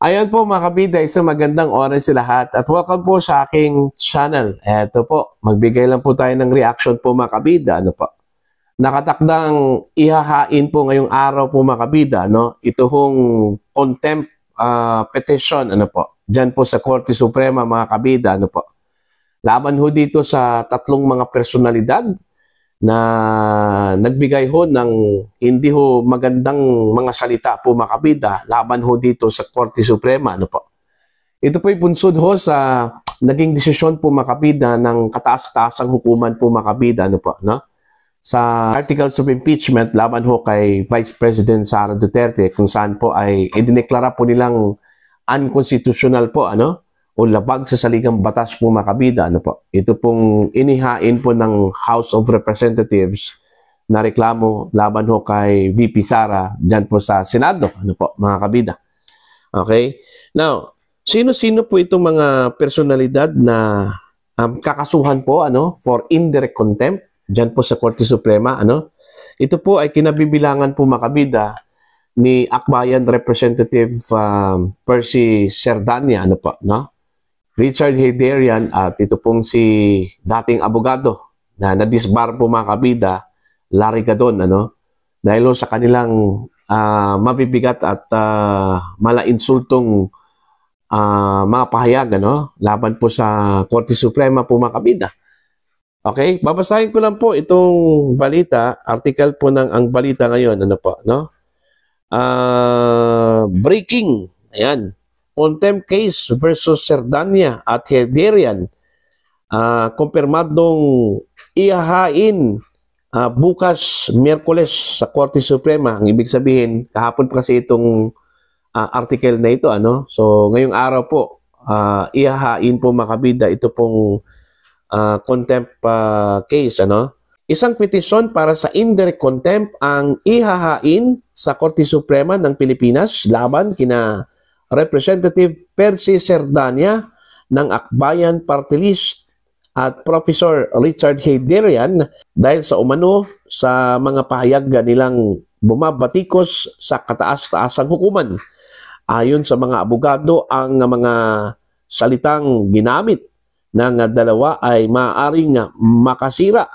Ayan po mga kabida, isang magandang oras sa lahat at welcome po sa aking channel. Eto po, magbigay lang po tayo ng reaction po mga kabida. Ano po? Nakatakdang ihahain po ngayong araw po mga kabida, no? Ito hong contempt petition, ano po? Diyan po sa Korte Suprema mga kabida, ano po? Laban ho dito sa tatlong mga personalidad na nagbigay ho ng hindi ho magandang mga salita po mga kabida laban ho dito sa Korte Suprema. Ano po? Ito po'y bunsod ho sa naging desisyon po mga kabida ng kataas-taasang hukuman po mga kabida. Ano po? No? Sa articles of impeachment laban ho kay Vice President Sara Duterte kung saan po ay idineklara po nilang unconstitutional po o labag sa saligang batas po mga kabida. Ano po? Ito pong inihain po ng House of Representatives na reklamo laban ho kay VP Sara dyan po sa Senado. Ano po mga kabida? Okay? Now, sino-sino po itong mga personalidad na kakasuhan po for indirect contempt dyan po sa Korte Suprema? Ito po ay kinabibilangan po mga kabida ni Akbayan Representative Percy Sardania, Richard Heyderian at ito pong si dating abogado na nadisbar po mga kabida, Larry Gadon, dahil sa kanilang mabibigat at malainsultong mga pahayag, laban po sa Korte Suprema po mga kabida. Okay, babasahin ko lang po itong balita, article po ng ang balita ngayon, breaking, ayan. Contempt case versus Sardania at Heyderian. Kumpirmadong ihahain bukas Miyerkules sa Korte Suprema. Ang ibig sabihin, kahapon pa kasi itong article na ito. So ngayong araw po, ihahain po mga kabida ito pong contempt case. Isang petisyon para sa indirect contempt ang ihahain sa Korte Suprema ng Pilipinas laban kina Representative Percy Sardania ng Akbayan Party List at Professor Richard Heyderian dahil sa umano sa mga pahayag nilang bumabatikos sa kataas-taasang hukuman. Ayon sa mga abogado, ang mga salitang ginamit ng dalawa ay maaaring makasira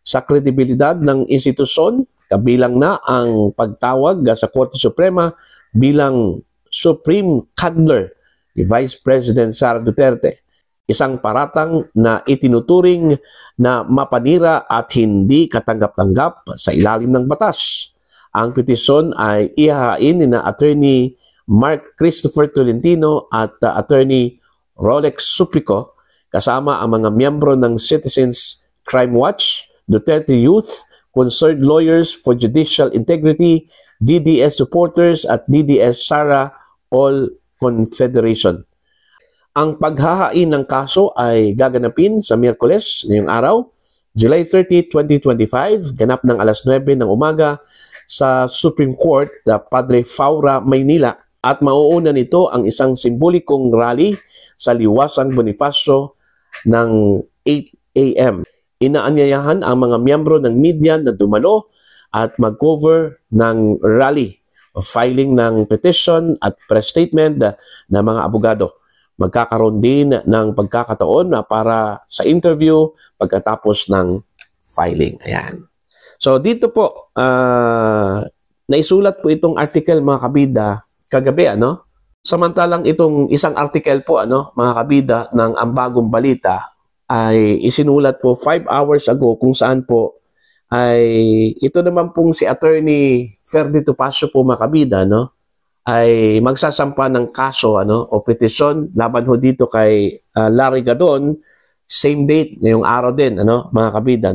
sa kredibilidad ng institusyon, kabilang na ang pagtawag sa Korte Suprema bilang Supreme Cuddler ni Vice President Sara Duterte. Isang paratang na itinuturing na mapanira at hindi katanggap-tanggap sa ilalim ng batas. Ang petisyon ay ihahain ni Attorney Mark Christopher Tolentino at Attorney Rolex Suplico kasama ang mga miyembro ng Citizens Crime Watch, Duterte Youth, Concerned Lawyers for Judicial Integrity, DDS supporters at DDS Sara All Confederation. Ang paghahain ng kaso ay gaganapin sa Miyerkules ngayong araw, July 30, 2025, ganap ng alas 9 ng umaga sa Supreme Court na Padre Faura, Maynila at mauuna nito ang isang simbolikong rally sa Liwasang Bonifacio ng 8 a.m. Inaanyayahan ang mga miyembro ng media na dumalo at mag-cover ng rally, filing ng petition at press statement ng mga abogado. Magkakaroon din ng pagkakataon para sa interview pagkatapos ng filing. Ayan. So dito po, naisulat po itong article mga kabida kagabi. Samantalang itong isang article po mga kabida ng Ang Bagong Balita ay isinulat po 5 hours ago kung saan po ay ito naman pong si Attorney Ferdy Topacio po mga kabida, ay magsasampa ng kaso o petisyon laban ho dito kay Larry Gadon, same date ngayong araw din mga kabida.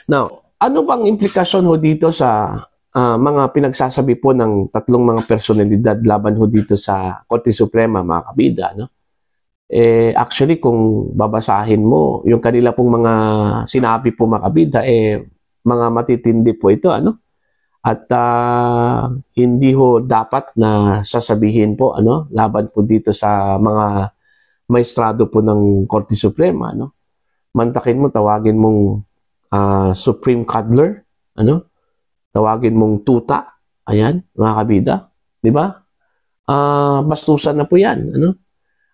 Now, ano bang implikasyon ho dito sa mga pinagsasabi po ng tatlong mga personalidad laban ho dito sa Korte Suprema mga kabida? Actually kung babasahin mo yung kanila pong mga sinabi po mga kabida, mga matitindi po ito at hindi ho dapat na sasabihin po laban po dito sa mga maestrado po ng Korte Suprema. Mantakin mo, tawagin mong Supreme Cuddler, tawagin mong tuta. Ayan mga kabida, di ba? bastusan na po yan. Ano?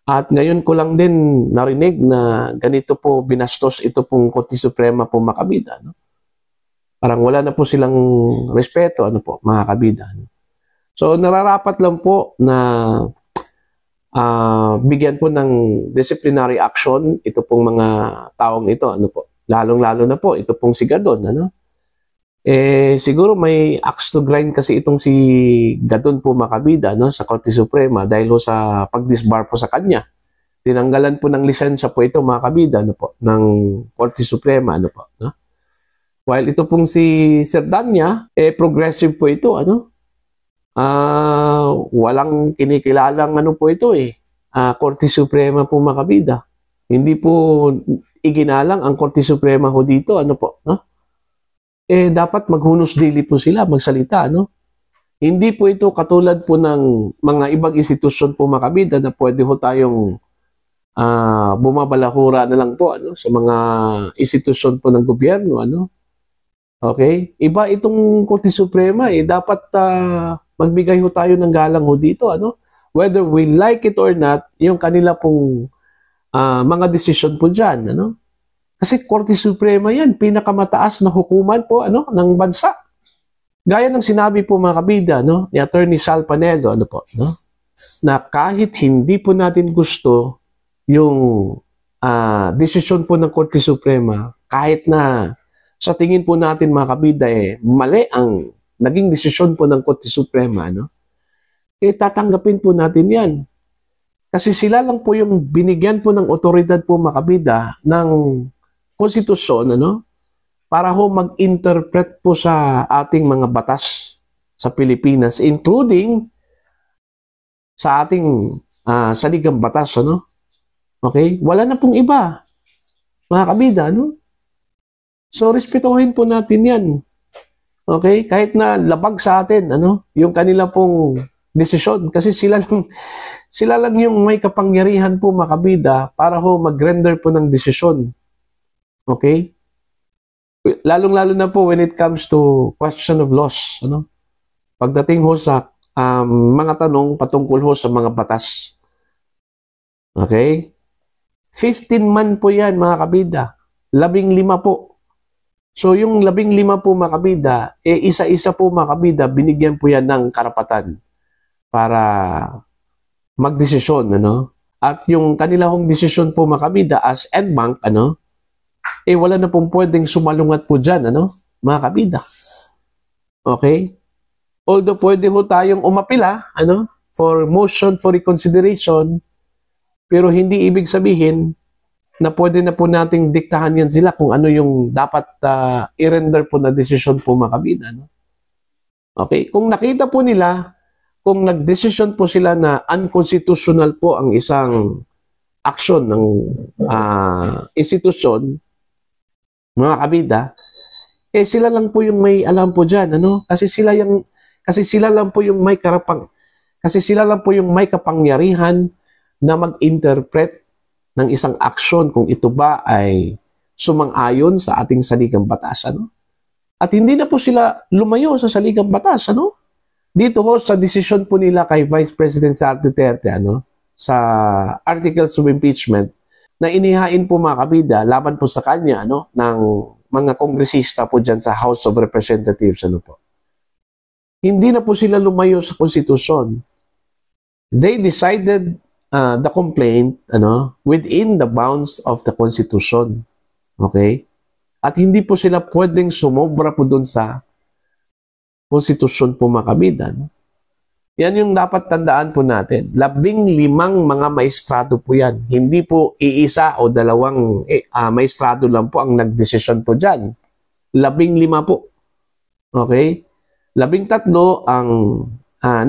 At ngayon ko lang din narinig na ganito po binastos ito pong Korte Suprema po mga kabida. No? Parang wala na po silang respeto, ano po, mga kabida. No? So, nararapat lang po na bigyan po ng disciplinary action ito pong mga taong ito, ano po. Lalong-lalo na po, ito pong si Gadon, ano. Siguro may axe to grind kasi itong si Gadon po makabida, no, sa Korte Suprema dahil sa pag-disbar po sa kanya. Tinanggalan po ng lisensya po ito mga kabida, ano po, ng Korte Suprema, ano po, no. While ito pong si Sir Danya, progressive po ito, ano. Walang kinikilalang ano po ito Korte Suprema po makabida. Hindi po iginalang ang Korte Suprema ho dito, ano po, no? Dapat maghunos dili po sila, magsalita, no? Hindi po ito katulad po ng mga ibang institusyon po makabida na pwede ho tayong bumabalahura na lang po, ano, sa mga institusyon po ng gobyerno, ano? Okay? Iba itong Korte Suprema, dapat magbigay ho tayo ng galang ho dito, ano? Whether we like it or not, yung kanila pong mga desisyon po dyan, ano? Kasi Korte Suprema yan, pinakamataas na hukuman po, ano, ng bansa. Gaya ng sinabi po mga kabida, no, ni Attorney Sal Panelo, ano po, no? Na kahit hindi po natin gusto yung desisyon po ng Korte Suprema, kahit na sa tingin po natin mga kabida, mali ang naging desisyon po ng Korte Suprema, no? Tatanggapin po natin yan. Kasi sila lang po yung binigyan po ng otoridad po mga kabida ng konstitusyon, ano? Para ho mag-interpret po sa ating mga batas sa Pilipinas, including sa ating saligang batas, ano? Okay? Wala na pong iba, mga kabida, ano? So, respetuhin po natin yan. Okay? Kahit na labag sa atin, ano? Yung kanila pong desisyon. Kasi sila lang yung may kapangyarihan po, mga kabida, para ho mag-render po ng desisyon. Okay? Lalong-lalo na po when it comes to question of laws, ano? Pagdating ho sa mga tanong patungkol ho sa mga batas. Okay? 15 man po yan, mga kabida. 15 po. So, yung 15 po, mga kabida, isa-isa po, mga kabida, binigyan po yan ng karapatan para magdesisyon, ano? At yung kanilang desisyon po, mga kabida, as en banc, ano? Wala na pong pwedeng sumalungat po dyan, ano? Mga kabida. Okay? Although pwede ho tayong umapila, ano? For motion for reconsideration, pero hindi ibig sabihin na pwede na po nating diktahan yan sila kung ano yung dapat i-render po na desisyon po mga kabida, no? Okay? Kung nakita po nila, kung nagdesisyon po sila na unconstitutional po ang isang aksyon ng institusyon, mga kabida, sila lang po yung may alam po dyan, ano? Kasi sila lang po yung may kapangyarihan na mag-interpret ng isang aksyon kung ito ba ay sumang-ayon sa ating saligang batas, ano? At hindi na po sila lumayo sa saligang batas, ano? Dito ho sa desisyon po nila kay Vice President Sara Duterte, ano? Sa articles of impeachment na inihain po mga kabida laban po sa kanya, ano, ng mga kongresista po dyan sa House of Representatives, ano po. Hindi na po sila lumayo sa konstitusyon. They decided the complaint, ano, within the bounds of the Constitution. Okay? At hindi po sila pwedeng sumobra po dun sa konstitusyon po mga kabida, no? Yan yung dapat tandaan po natin. 15 mga maestrado po yan. Hindi po iisa o dalawang maestrado lang po ang nagdesisyon po dyan. 15 po. Okay? 13 ang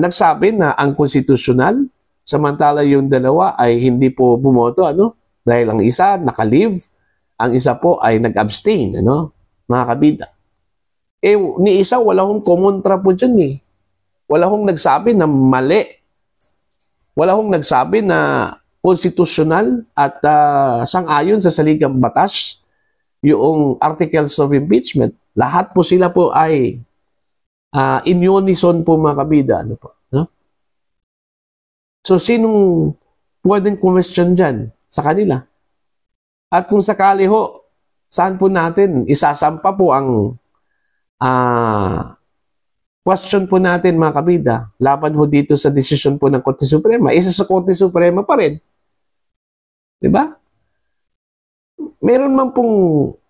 nagsabi na ang konstitusyonal, samantala yung dalawa ay hindi po bumoto, ano? Dahil ang isa naka-leave, ang isa po ay nag-abstain, ano? Mga kabida. Ni isa wala hong kumontra po dyan Wala hong nagsabi na mali. Wala hong nagsabi na konstitusyonal at sang-ayon sa saligang batas yung articles of impeachment. Lahat po sila po ay in unison po mga kabida. Ano po? No? So, sinong pwedeng question dyan sa kanila? At kung sakali ho, saan po natin isasampa po ang question po natin mga kabida laban ho dito sa desisyon po ng Korte Suprema? Isa sa Korte Suprema pa rin. Diba? Meron man pong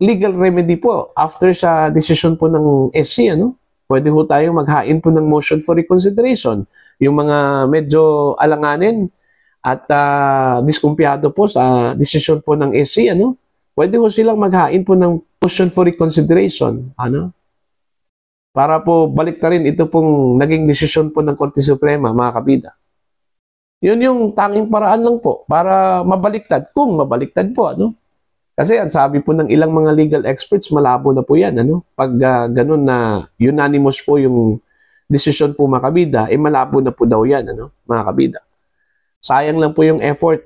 legal remedy po after sa desisyon po ng SC, ano? Pwede ho tayong maghain po ng motion for reconsideration. Yung mga medyo alanganin at diskumpiyado po sa desisyon po ng SC, ano? Pwede ho silang maghain po ng motion for reconsideration, ano? Para po balik na rin ito pong naging desisyon po ng Korte Suprema, mga kabida. Yun yung tanging paraan lang po para mabaliktad, kung mabaliktad po, ano? Kasi ang sabi po ng ilang mga legal experts, malabo na po yan, ano? Pag ganun na unanimous po yung desisyon po mga kabida, malabo na po daw yan, ano? Mga kabida. Sayang lang po yung effort,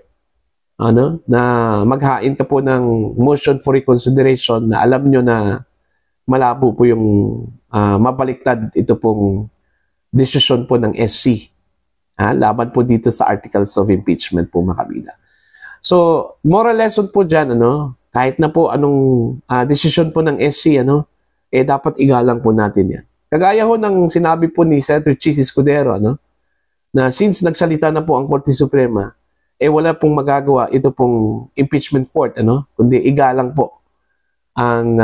ano? Na maghain ka po ng motion for reconsideration na alam nyo na malabo po yung mabaliktad ito pong desisyon po ng SC. Laban po dito sa articles of impeachment po mga kabida. So, moral lesson po dyan, ano, kahit na po anong desisyon po ng SC, ano, dapat igalang po natin yan. Kagaya ho ng sinabi po ni Senator Chis Escudero, ano, na since nagsalita na po ang Korte Suprema, wala pong magagawa ito pong impeachment court, ano, kundi igalang po ang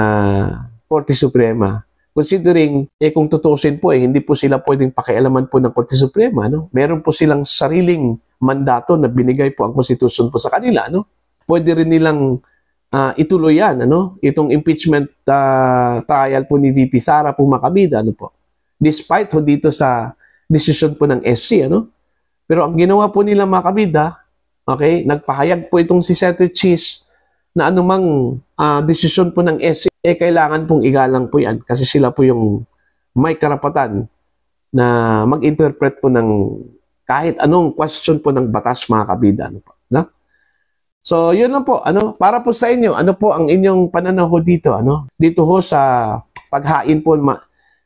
Korte Suprema. Considering, kung tutusin po, hindi po sila pwedeng pakialaman po ng Korte Suprema, no? Meron po silang sariling mandato na binigay po ang konstitusyon po sa kanila, no? Pwede rin nilang ituloy yan, ano? Itong impeachment trial po ni VP Sara po mga kabida, ano po? Despite ho dito sa decision po ng SC, ano? Pero ang ginawa po nila mga kabida, okay, nagpahayag po itong si Senator Chis na anumang decision po ng SC, kailangan pong igalang po yan kasi sila po yung may karapatan na mag-interpret po ng kahit anong question po ng batas mga kabida, ano po, no? So, yun lang po, ano, para po sa inyo, ano po ang inyong pananaw dito, ano? Dito ho sa paghain po,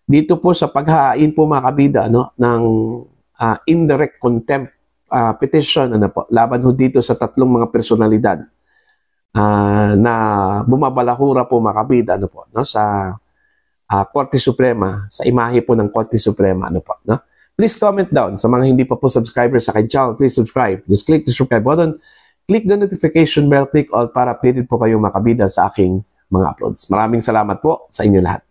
dito po sa paghain po mga kabida, ano, ng indirect contempt petition, ano po, laban ho dito sa tatlong mga personalidad na bumabalahura po mga kabida, ano po, no, sa Korte Suprema, sa imahe po ng Korte Suprema, ano po, no? Please comment down. Sa mga hindi pa po subscribers sa akin channel, please subscribe. Just click the subscribe button, click the notification bell, click all para updated po kayo mga kabida sa aking mga uploads. Maraming salamat po sa inyo lahat.